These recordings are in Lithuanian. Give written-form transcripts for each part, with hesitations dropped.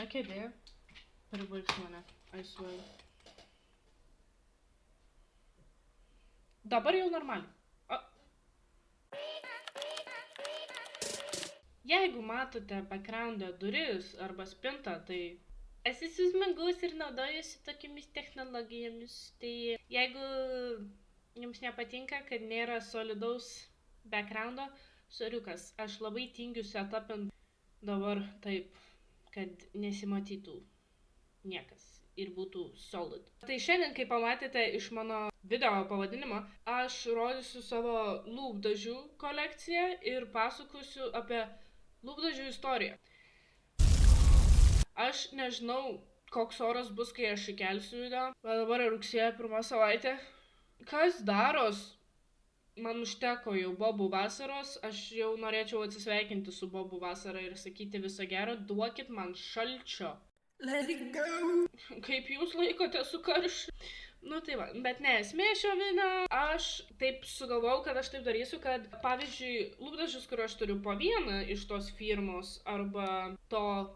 Viena kėdė pribaigs mane, I swear. Dabar jau normaliai. Jeigu matote backgroundą duris arba spintą, tai esu susmagus ir naudojusi tokiamis technologijomis. Tai jeigu jums nepatinka, kad nėra solidaus backgroundo, soriukas, aš labai tingiu setupint dabar taip, kad nesimatytų niekas ir būtų solid. Tai šiandien, kai pamatėte iš mano video pavadinimo, aš rodysiu savo lūpdažių kolekciją ir pasakosiu apie lūpdažių istoriją. Aš nežinau, koks oras bus, kai aš įkelsiu video, bet dabar rugsėjo 1 savaitė. Kas daros? Man užteko jau bobų vasaros, aš jau norėčiau atsisveikinti su bobų vasara ir sakyti viso gero, duokit man šalčio. Let it go. Kaip jūs laikote su karščiu? Nu tai va, bet ne, esmė šio video, aš taip sugalvojau, kad aš taip darysiu, kad pavyzdžiui, lūpdažius, kur aš turiu po vieną iš tos firmos arba to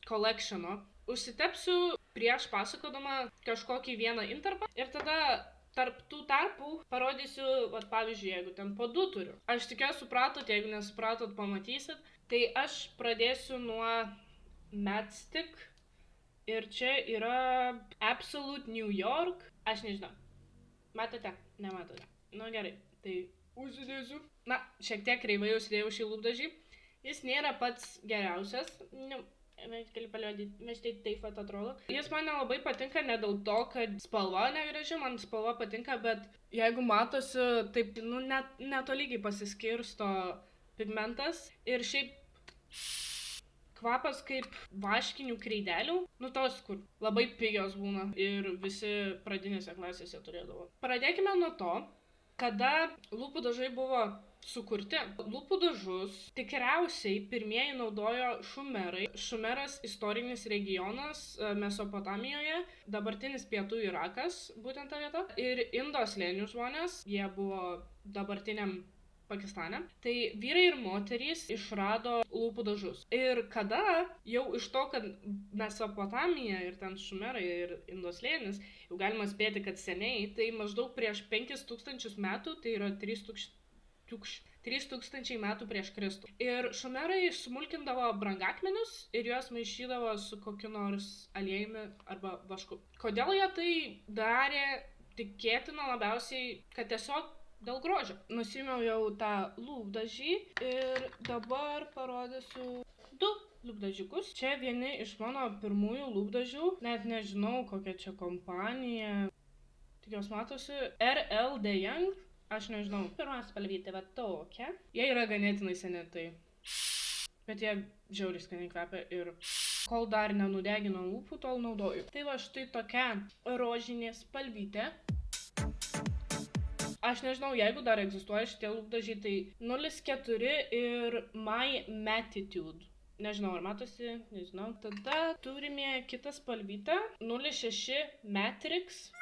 collectiono, užsitepsiu prieš pasakodama kažkokį vieną intarpą ir tada tarp tų tarpų parodysiu, vat, pavyzdžiui, jeigu ten po 2 turiu. Aš tikiuosi supratot, jeigu nesupratot, pamatysit. Tai aš pradėsiu nuo Matchstick. Ir čia yra Absolute New York. Aš nežinau. Matote? Nematote. Nu gerai. Tai užsidėsiu. Na, šiek tiek kreivai užsidėjau šį lūpdažį. Jis nėra pats geriausias. Nu, mes gali paliodyti. Mes tai taip pat atrodo. Jis man nelabai patinka ne dėl to, kad spalva negraži. Man spalva patinka, bet jeigu matosi, taip, nu, netolygiai pasiskirsto pigmentas. Ir šiaip kvapas kaip vaškinių kreidelių, nu tos, kur labai pigios būna ir visi pradinėse klasėse turėdavo. Pradėkime nuo to, kada lūpų dažai buvo sukurti. Lūpų dažus tikriausiai pirmieji naudojo šumerai. Šumeras istorinis regionas Mesopotamijoje, dabartinis pietų Irakas, būtent ta vieta. Ir Indo slėnių žmonės, jie buvo dabartiniam Pakistane. Tai vyrai ir moterys išrado lūpų dažus. Ir kada jau iš to, kad Mesopotamija ir ten šumerai ir Indos slėnis, jau galima spėti, kad seniai, tai maždaug prieš 5000 metų, tai yra 3000 metų prieš Kristų. Ir šumerai smulkindavo brangakmenius ir juos maišydavo su kokiu nors aliejumi arba vašku. Kodėl jie tai darė? Tikėtina labiausiai, kad tiesiog dėl grožio. Nusiėmiau jau tą lūpdažį ir dabar parodysiu 2 lūpdažiukus. Čia vieni iš mano pirmųjų lūpdažių. Net nežinau, kokia čia kompanija. Tik jos matosi. R.L. de Young. Aš nežinau. Pirmą spalvytė va tokia. Jie yra ganėtinai seni, tai. Bet jie žiauriai skaniai kvepia ir kol dar nenudegino lūpų, tol naudoju. Tai va štai tokia rožinė spalvytė. Aš nežinau, jeigu dar egzistuoja šitie lūpdažiai, tai 04 ir My Mattitude. Nežinau, ar matosi, nežinau. Tada turime kitą spalvytę, 06 Matrix.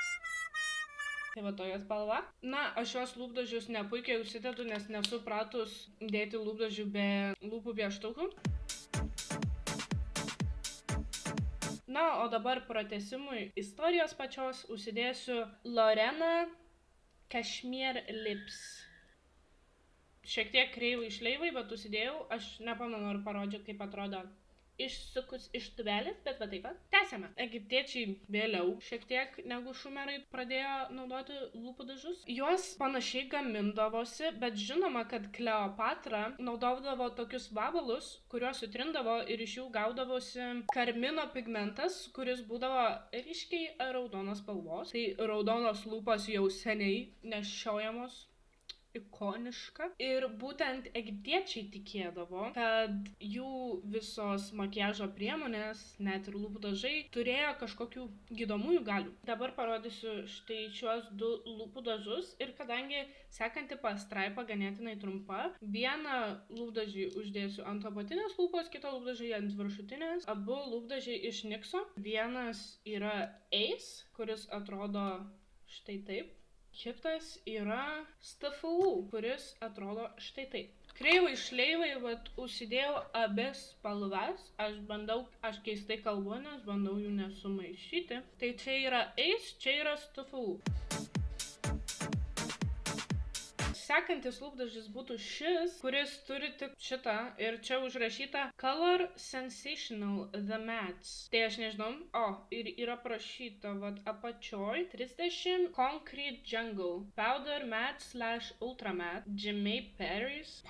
Tai va tokia spalva. Na, aš šios lūpdažius nepuikiai užsidedu, nes nesu pratus dėti lūpdažių be lūpų pieštukų. Na, o dabar pratęsimui istorijos pačios užsidėsiu Lorena Cashmere Lips. Šiek tiek kreivai šleivai, bet užsidėjau. Aš nepamenu, ar parodžiau, kaip atrodo išsukus iš tubelės, bet va taip pat. Tęsiame. Egiptiečiai vėliau šiek tiek negu šumerai pradėjo naudoti lūpų dažus. Juos panašiai gamindavosi, bet žinoma, kad Kleopatra naudodavo tokius vabalus, kuriuos sutrindavo ir iš jų gaudavosi karmino pigmentas, kuris būdavo ryškiai raudonos spalvos. Tai raudonos lūpos jau seniai nešiojamos. Ikoniška. Ir būtent egiptiečiai tikėdavo, kad jų visos makiažo priemonės, net ir lūpų dažai, turėjo kažkokių gydomųjų galių. Dabar parodysiu štai šiuos 2 lūpų dažus ir kadangi sekanti pastraipa ganėtinai trumpa, vieną lūpdažį uždėsiu ant apatinės lūpos, kitą lūpdažį ant viršutinės. Abu lūpdažiai iš Nikso. Vienas yra Ace, kuris atrodo štai taip. Kitas yra Stafalų, kuris atrodo štai taip. Kreivai šleivai, vat, užsidėjau abis spalvas, aš keistai kalbu, nes bandau jų nesumaišyti. Tai čia yra Ace, čia yra Stufu. Sekantis lūpdažis būtų šis, kuris turi tik šitą ir čia užrašyta Color Sensational The Mattes. Tai aš nežinau, ir yra parašyta, vat, apačioj 30 Concrete Jungle Powder Matte / Ultra Matte Jimmy Paris.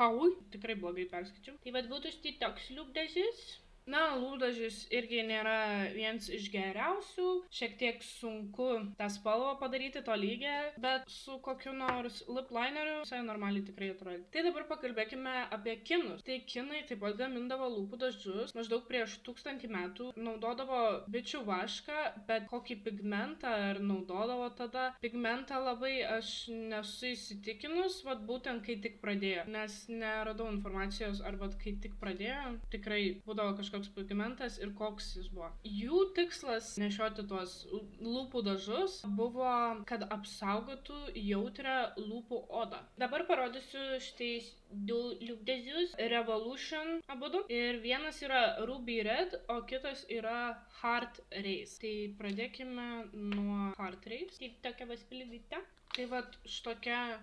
Tikrai blogai perskaičiau. Tai vat būtų štai toks lūpdažis. Na, lūpdažis irgi nėra vienas iš geriausių, šiek tiek sunku tą spalvą padaryti tolygią, bet su kokiu nors lip lineriu visai normaliai tikrai atrodo. Tai dabar pakalbėkime apie kinus. Tai kinai taip pat gamindavo lūpų dažus maždaug prieš 1000 metų, naudodavo bičių vašką, bet kokį pigmentą ar naudodavo tada. Pigmentą labai aš nesu įsitikinus, vat būtent kai tik pradėjo, nes neradau informacijos, ar vat kai tik pradėjo, tikrai būdavo kažkoks pigmentas ir koks jis buvo. Jų tikslas nešioti tuos lūpų dažus buvo, kad apsaugotų jautrią lūpų odą. Dabar parodysiu štai du lūpdažius Revolution abudu. Ir vienas yra Ruby Red, o kitas yra Heart Race. Tai pradėkime nuo Heart Race. Tai tokia vaspilvyta. Tai vat štokia.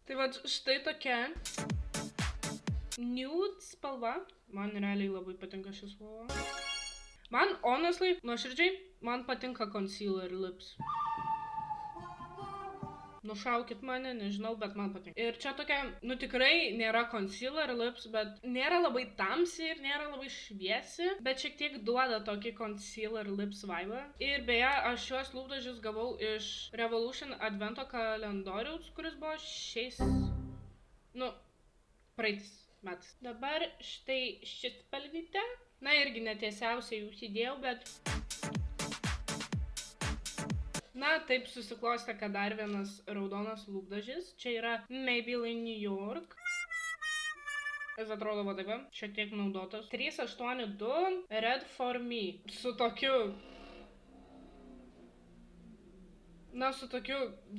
Tai vat štai tokia nude spalva. Man realiai labai patinka šis spalva. Man, honestly, nuoširdžiai, man patinka concealer lips. Nušaukit mane, nežinau, bet man patinka. Ir čia tokia, tikrai nėra concealer lips, bet nėra labai tamsi ir nėra labai šviesi, bet šiek tiek duoda tokį concealer lips vibe. Ir beje, aš šios lūpdažius gavau iš Revolution advento kalendoriaus, kuris buvo praeitis metais. Dabar štai šis spalvytė. Na, irgi netiesiausiai jūs įdėjau, bet... Na, taip susiklostė, kad dar vienas raudonas lūpdažis. Čia yra Maybelline New York. Jis atrodo va taip, šiek tiek naudotas. 382 Red For Me. Su tokiu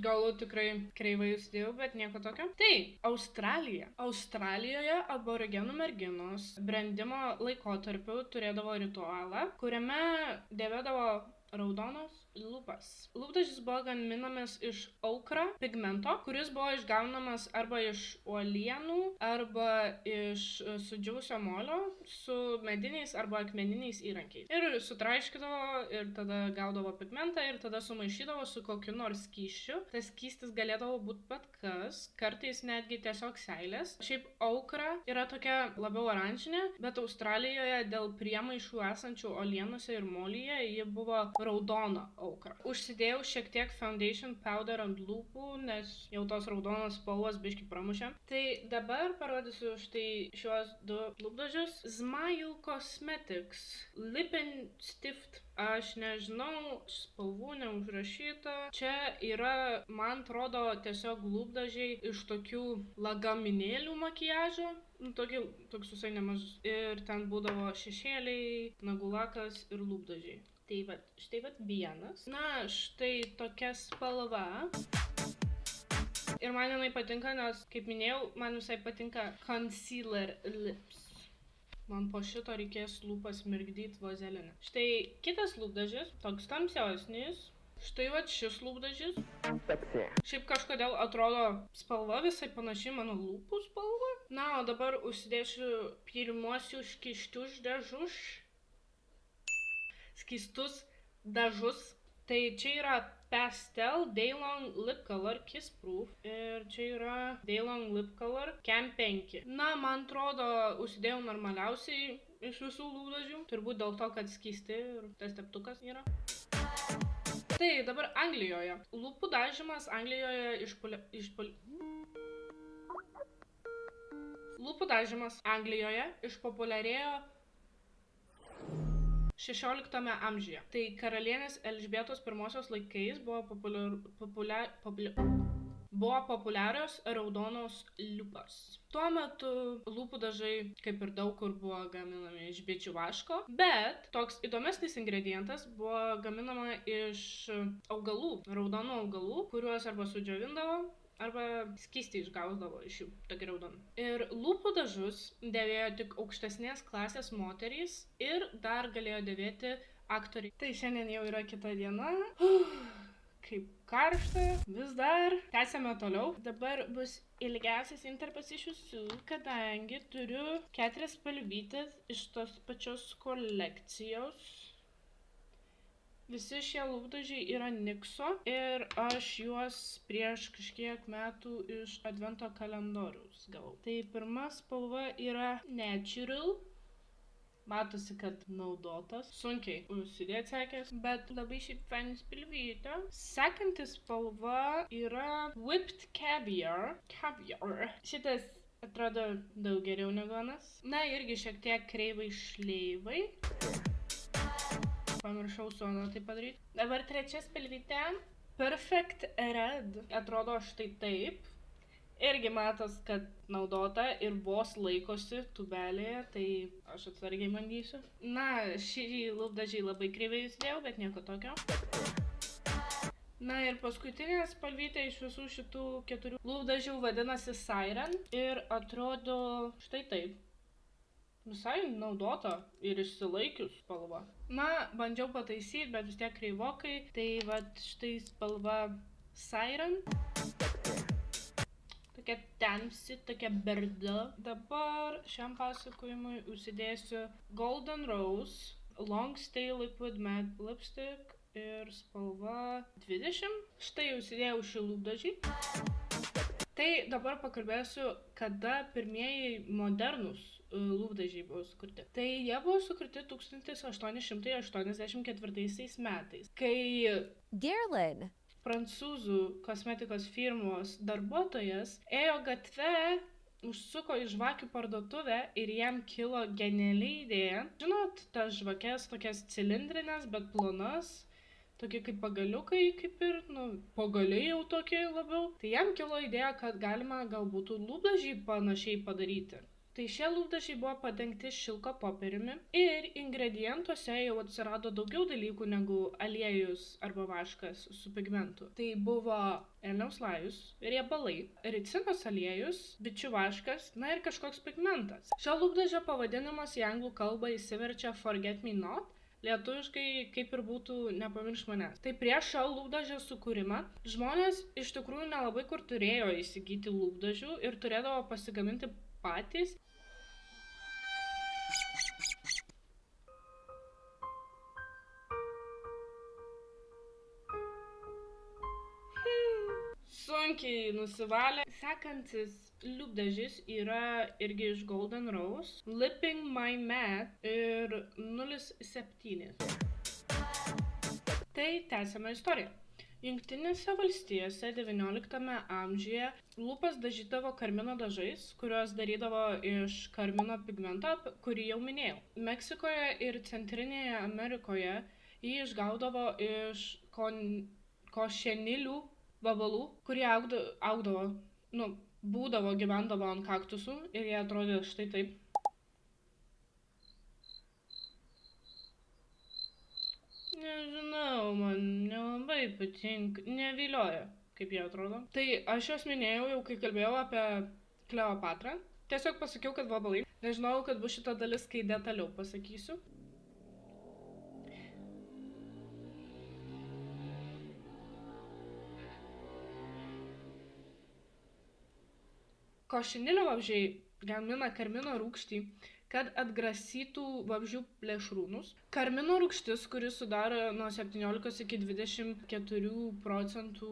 galu tikrai kreivai įsidėjau, bet nieko tokio. Tai, Australija. Australijoje aborigenų merginos brendimo laikotarpiu turėdavo ritualą, kuriame dėvėdavo raudonas lūpas. Lūpdažis buvo gaminamas iš aukra pigmento, kuris buvo išgaunamas arba iš uolienų, arba iš sudžiūvusio molio su mediniais arba akmeniniais įrankiais. Ir sutraiškydavo ir tada gaudavo pigmentą ir tada sumaišydavo su kokiu nors skysčiu. Tas skystis galėdavo būti bet kas, kartais netgi tiesiog seilės. Šiaip aukra yra tokia labiau oranžinė, bet Australijoje dėl priemaišų esančių uolienose ir molyje ji buvo raudona aukra. Užsidėjau šiek tiek foundation powder ant lūpų, nes jau tos raudonos spalvos biškį pramušė. Tai dabar parodysiu štai šiuos du lūpdažius. Smile Cosmetics Lip and Stift. Aš nežinau, spalvų neužrašyta. Čia yra, man atrodo, tiesiog lūpdažiai iš tokių lagaminėlių makiažo. Toks visai nemažas. Ir ten būdavo šešėliai, nagų lakas ir lūpdažiai. Tai vat, štai vat vienas. Na, štai tokia spalva. Ir man jinai patinka, nes, kaip minėjau, man visai patinka concealer lips. Man po šito reikės lūpas mirgdyti vazelinę. Štai kitas lūpdažis, toks tamsiosnis. Štai vat šis lūpdažis. Šiaip kažkodėl atrodo spalva visai panašiai mano lūpų spalva. Na, o dabar užsidėsiu pirmuosius skystus dažus. Tai čia yra Pastel Daylong Lip Color Kiss Proof ir čia yra Daylong Lip Color Cam 5. Na, man atrodo, užsidėjau normaliausiai iš visų lūpdažių. Turbūt dėl to, kad skysti ir tas teptukas yra. Tai dabar Anglijoje. Lūpų dažymas Anglijoje Lūpų dažymas Anglijoje išpopuliarėjo 16 amžiuje. Tai karalienės Elžbietos I laikais buvo populiarios raudonos lūpos. Tuo metu lūpų dažai, kaip ir daug kur, buvo gaminami iš bičių vaško, bet toks įdomesnis ingredientas buvo gaminama iš augalų, raudonų augalų, kuriuos arba sudžiovindavo, arba skystį išgausdavo iš jų, tokį raudoną. Ir lūpų dažus dėvėjo tik aukštesnės klasės moterys ir dar galėjo dėvėti aktoriai. Tai šiandien jau yra kita diena. Kaip karšta, vis dar. Tęsėme toliau. Dabar bus ilgiausias intarpas iš visų, kadangi turiu 4 spalvytės iš tos pačios kolekcijos. Visi šie lūpdažiai yra Nikso ir aš juos prieš kažkiek metų iš advento kalendoriaus gavau. Tai pirma spalva yra Natural. Matosi, kad naudotas. Sunkiai užsidėti sekės, bet labai šiaip fainai spalvyta. Sekanti spalva yra Whipped Caviar. Šitas atrodo daug geriau negu anas. Na, irgi šiek tiek kreivai šleivai. Pamiršau su anu tai padaryti. Dabar trečia spalvytė. Perfect Red. Atrodo štai taip. Irgi matos, kad naudota ir vos laikosi tubelėje, tai aš atsargiai bandysiu. Na, šį lūpdažį labai kreivai įsidėjau, bet nieko tokio. Na ir paskutinė spalvytė iš visų šitų 4 lūpdažių vadinasi Siren ir atrodo štai taip. Visai naudota ir išsilaikius spalva. Na, bandžiau pataisyti, bet vis tiek kreivokai, tai vat štai spalva Siren. Tokia tamsi, tokia berda. Dabar šiam pasakojimui užsidėsiu Golden Rose Long Stay Liquid Matte Lipstick ir spalva 20. Štai užsidėjau šį lūpdažį. Tai dabar pakalbėsiu, kada pirmieji modernūs lūpdažiai buvo sukurti. Tai jie buvo sukurti 1884 metais, kai Guerlain. prancūzų kosmetikos firmos darbuotojas ėjo gatve, užsuko į žvakių parduotuvę ir jam kilo geniali idėja. Žinot, tas žvakės tokias cilindrinės, bet plonas, tokie kaip pagaliukai, kaip ir, pagaliai jau tokie labiau. Tai jam kilo idėja, kad galima galbūt lūpdažį panašiai padaryti. Tai šie lūpdažiai buvo padengti šilko popieriumi ir ingredientuose jau atsirado daugiau dalykų negu aliejus arba vaškas su pigmentu. Tai buvo elniaus lajus, riebalai, ricinos aliejus, bičių vaškas, na ir kažkoks pigmentas. Šio lūpdažio pavadinimas į anglų kalbą įsiverčia Forget Me Not, lietuviškai kaip ir būtų Nepamiršk manęs. Tai prieš šio lūpdažio sukūrimą žmonės iš tikrųjų nelabai kur turėjo įsigyti lūpdažių ir turėdavo pasigaminti patys. Sunkiai nusivalė. Sekantis lūpdažis yra irgi iš Golden Rose. Lipping My Matte ir 07. Tai tęsiame istoriją. Jungtinėse valstijose 19 amžiuje lūpas dažydavo karmino dažais, kuriuos darydavo iš karmino pigmento, kurį jau minėjau. Meksikoje ir Centrinėje Amerikoje jį išgaudavo iš košenilių vabalų, kurie gyvendavo ant kaktusų ir jie atrodė štai taip. Nežinau, man nelabai patinka, nevilioja, kaip jie atrodo. Tai aš juos minėjau jau, kai kalbėjau apie Kleopatrą. Tiesiog pasakiau, kad vabalai. Nežinau, kad bus šita dalis, kai detaliau pasakysiu. Košinilio vabzdžiai gamina karmino rūgštį, kad atgrasytų vabzdžių plėšrūnus. Karmino rūgštis, kuris sudaro nuo 17 iki 24%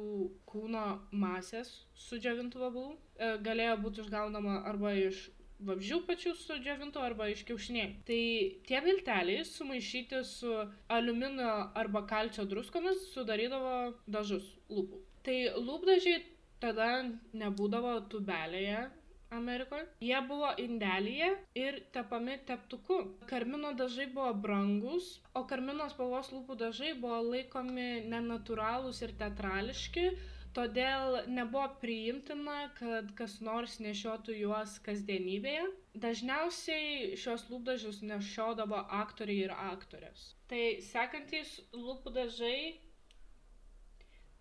kūno masės sudžiovintų vabalų, galėjo būti išgaunama arba iš vabzdžių pačių sudžiovintų arba iš kiaušinėlių. Tai tie milteliai sumaišyti su aliuminio arba kalcio druskomis sudarydavo dažus lūpų. Tai lūpdažiai tada nebūdavo tubelėje Amerikoje. Jie buvo indelyje ir tepami teptuku. Karmino dažai buvo brangus, o karmino spalvos lūpų dažai buvo laikomi nenatūralūs ir teatrališki, todėl nebuvo priimtina, kad kas nors nešiotų juos kasdienybėje. Dažniausiai šios lūpdažius nešiodavo aktoriai ir aktorės. Tai sekantys lūpų dažai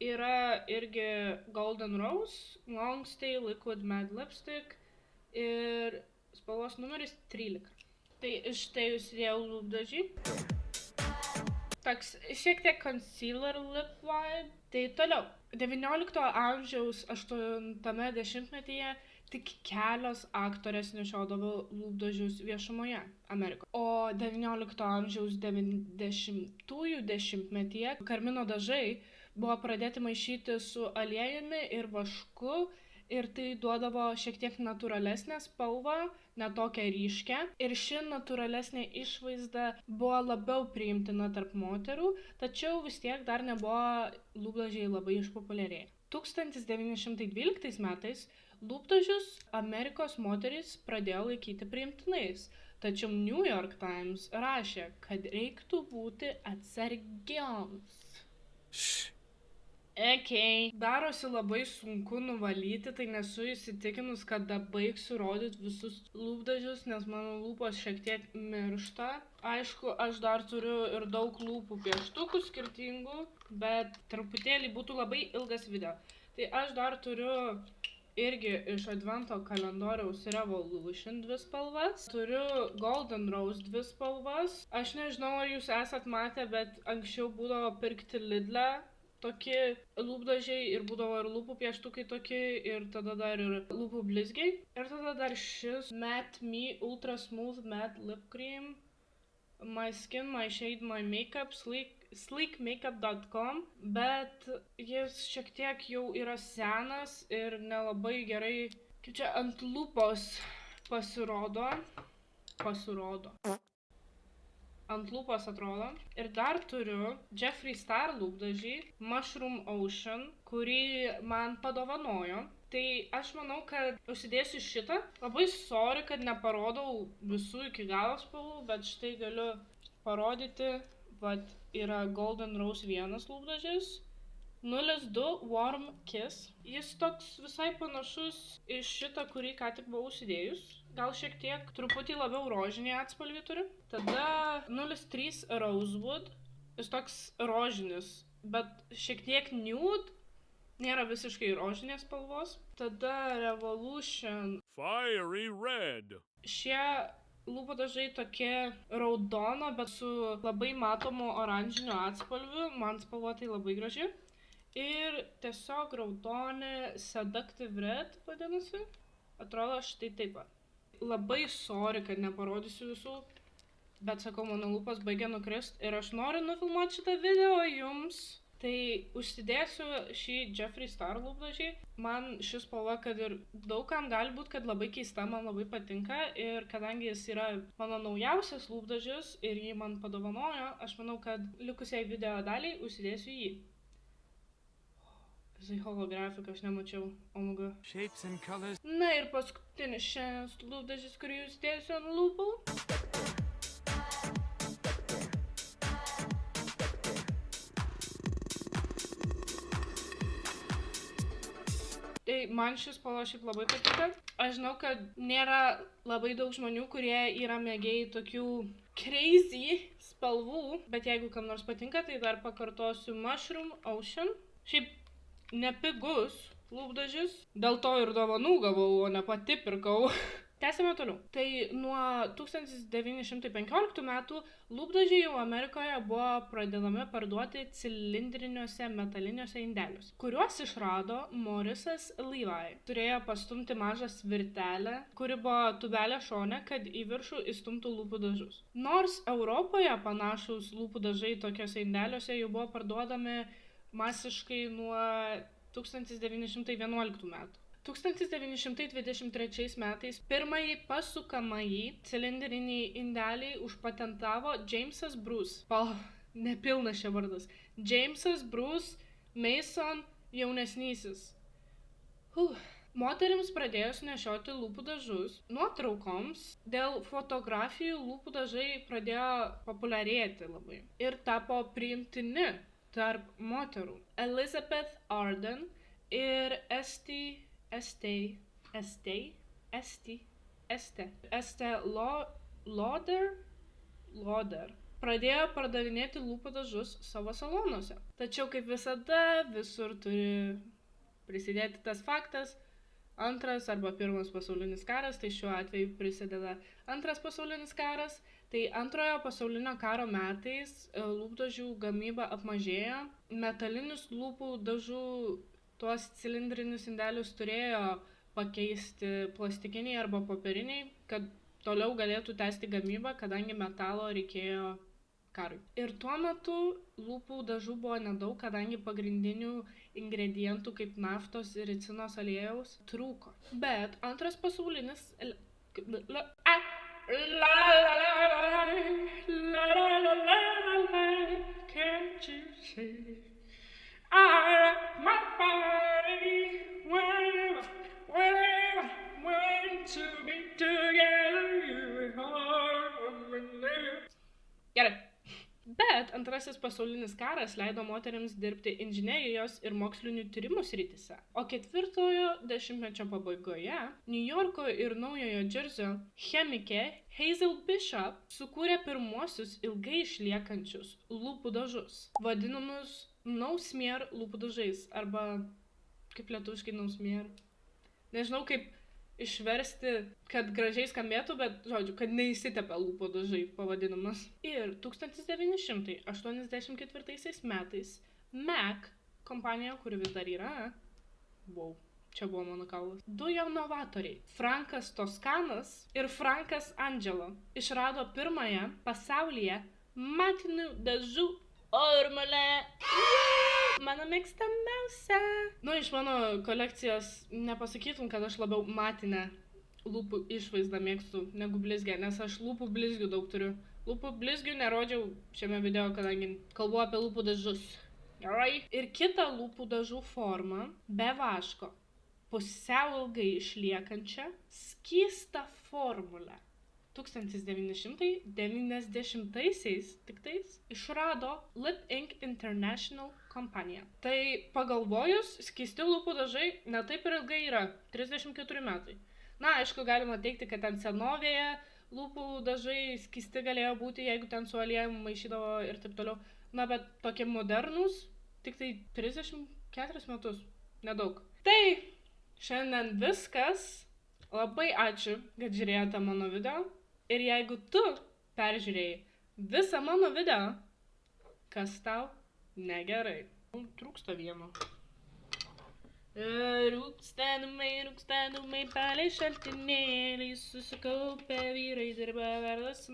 yra irgi Golden Rose, Long Stay Liquid Matte Lipstick ir spalvos numeris 13. Tai iš tai užsidėjau lūpdažį. Toks šiek tiek concealer lip vibe. Tai toliau. 19 amžiaus 80-metyje tik kelios aktorės nešiodavo lūpdažius viešumoje Amerikoje. O 19 amžiaus 90-ųjų dešimtmetyje karmino dažai buvo pradėti maišyti su aliejumi ir vašku ir tai duodavo šiek tiek natūralesnę spalvą, ne tokią ryškę. Ir ši natūralesnė išvaizda buvo labiau priimtina tarp moterų, tačiau vis tiek dar nebuvo lūpdažiai labai išpopuliarėję. 1912 metais lūpdažius Amerikos moterys pradėjo laikyti priimtinais, tačiau New York Times rašė, kad reiktų būti atsargioms. Darosi labai sunku nuvalyti, tai nesu įsitikinus, kad baigsiu rodyti visus lūpdažius, nes mano lūpos šiek tiek miršta. Aišku, aš dar turiu ir daug lūpų pieštukų skirtingų, bet truputėlį būtų labai ilgas video. Tai aš dar turiu irgi iš advento kalendoriaus Revolution 2 spalvas. Turiu Golden Rose 2 spalvas. Aš nežinau, ar jūs esat matę, bet anksčiau būdavo pirkti Lidle tokie lūpdažiai ir būdavo ir lūpų pieštukai tokie ir tada dar ir lūpų blizgiai. Ir tada dar šis Matte Me Ultra Smooth Matte Lip Cream. My Skin, My Shade, My Makeup, sleekmakeup.com, bet jis šiek tiek jau yra senas ir nelabai gerai, kaip čia ant lūpos pasirodo. Ant lūpos atrodo. Ir dar turiu Jeffree Star lūpdažį Mushroom Ocean, kurį man padovanojo. Tai aš manau, kad užsidėsiu šitą. Labai sorry, kad neparodau visų iki galo spalvų, bet štai galiu parodyti. Vat yra Golden Rose 1 lūpdažis. 02 Warm Kiss. Jis toks visai panašus į šitą, kurį ką tik buvau užsidėjus. Gal šiek tiek truputį labiau rožinį atspalvį turi. Tada 03 Rosewood. Jis toks rožinis, bet šiek tiek nude. Nėra visiškai rožinės spalvos. Tada Revolution Fiery Red. Šie lūpų dažai tokie raudono, bet su labai matomu oranžiniu atspalviu. Man spalvotai labai graži. Ir tiesiog raudonė Seductive Red vadinasi. Atrodo štai taip pat. Labai sorry, kad neparodysiu visų, bet sakau, mano lūpos baigia nukrist ir aš noriu nufilmuoti šitą video jums. Tai užsidėsiu šį Jeffree Star lūpdažį. Man šis spalva, kad ir daugam gali būti, kad labai keista, man labai patinka. Ir kadangi jis yra mano naujausias lūpdažis ir jį man padovanojo, aš manau, kad likusiai video daliai užsidėsiu jį. Jisai holografika, aš nemačiau, omuga. Na ir paskutinis šiandienos lūpdažis, kurį užsidėsiu ant lūpų. Tai man šis spalva šiaip labai patinka. Aš žinau, kad nėra labai daug žmonių, kurie yra mėgėjai tokių crazy spalvų, bet jeigu kam nors patinka, tai dar pakartosiu Mushroom Ocean. Šiaip nepigus lūpdažis, dėl to ir dovanų gavau, o ne pati pirkau. Tęsime toliau. Tai nuo 1915 metų lūpdažiai jau Amerikoje buvo pradedami parduoti cilindriniuose metaliniuose indeliuose, kuriuos išrado Maurice'as Levi. Turėjo pastumti mažą svirtelę, kuri buvo tubelė šone, kad į viršų įstumtų lūpų dažus. Nors Europoje panašūs lūpų dažai tokiuose indeliuose jau buvo parduodami masiškai nuo 1911 metų. 1923 metais pirmąjį pasukamąjį cilindrinį indelį užpatentavo Jamesas Bruce. Nepilnas čia vardas. Jamesas Bruce Mason jaunesnysis. Moterims pradėjus nešioti lūpų dažus nuotraukoms, dėl fotografijų lūpų dažai pradėjo populiarėti labai ir tapo priimtini tarp moterų. Elizabeth Arden ir Estee Lauder pradėjo pardavinėti lūpų dažus savo salonuose. Tačiau kaip visada visur turi prisidėti tas faktas, antras arba pirmas pasaulinis karas, tai šiuo atveju prisideda antras pasaulinis karas. Tai antrojo pasaulinio karo metais lūpdažių gamyba apmažėjo, metalinius lūpų dažų tuos cilindrinius indelius turėjo pakeisti plastikiniai arba popieriniai, kad toliau galėtų tęsti gamybą, kadangi metalo reikėjo karui. Ir tuo metu lūpų dažų buvo nedaug, kadangi pagrindinių ingredientų kaip naftos ir ricinos aliejaus trūko. Bet antras pasaulinis can't you see I my body when to be together Gerai. Bet antrasis pasaulinis karas leido moteriams dirbti inžinerijos ir mokslinių tyrimų srityse. O ketvirtojo dešimtmečio pabaigoje Niujorko ir Naujojo Džersio chemikė Hazel Bishop sukūrė pirmuosius ilgai išliekančius lūpų dažus, vadinamus no smear lūpų dažais, arba kaip lietuviškai no smear. Nežinau kaip išversti, kad gražiai skambėtų, bet, žodžiu, kad neįsitepia lūpų dažai pavadinamas. Ir 1984 metais MAC kompanija, kuri vis dar yra, čia buvo mano kaulas, du novatoriai, Frankas Toskanas ir Frankas Angelo, išrado pirmąją pasaulyje matinių dažų formulę. Mano mėgstamiausia. Iš mano kolekcijos nepasakytum, kad aš labiau matinę lūpų išvaizdą mėgstu negu blizgę, nes aš lūpų blizgių daug turiu. Lūpų blizgių nerodžiau šiame video, kadangi kalbu apie lūpų dažus. Gerai. Ir kita lūpų dažų forma be vaško, pusiau ilgai išliekančią skystą formulę. 1990-aisiais tiktais išrado Lip Ink International kompanija. Tai pagalvojus, skysti lūpų dažai netaip ir ilgai yra, 34 metai. Aišku, galima teikti, kad ten senovėje lūpų dažai skysti galėjo būti, jeigu ten su aliejum maišydavo ir taip toliau. Bet tokie modernūs, tik tai 34 metus, nedaug. Tai šiandien viskas. Labai ačiū, kad žiūrėjote mano video. Ir jeigu tu peržiūrėjai visą mano video, kas tau negerai? Trūksta vieno. Rūksta numai palei šaltinėlį, susikaupę vyrai dirba vardas.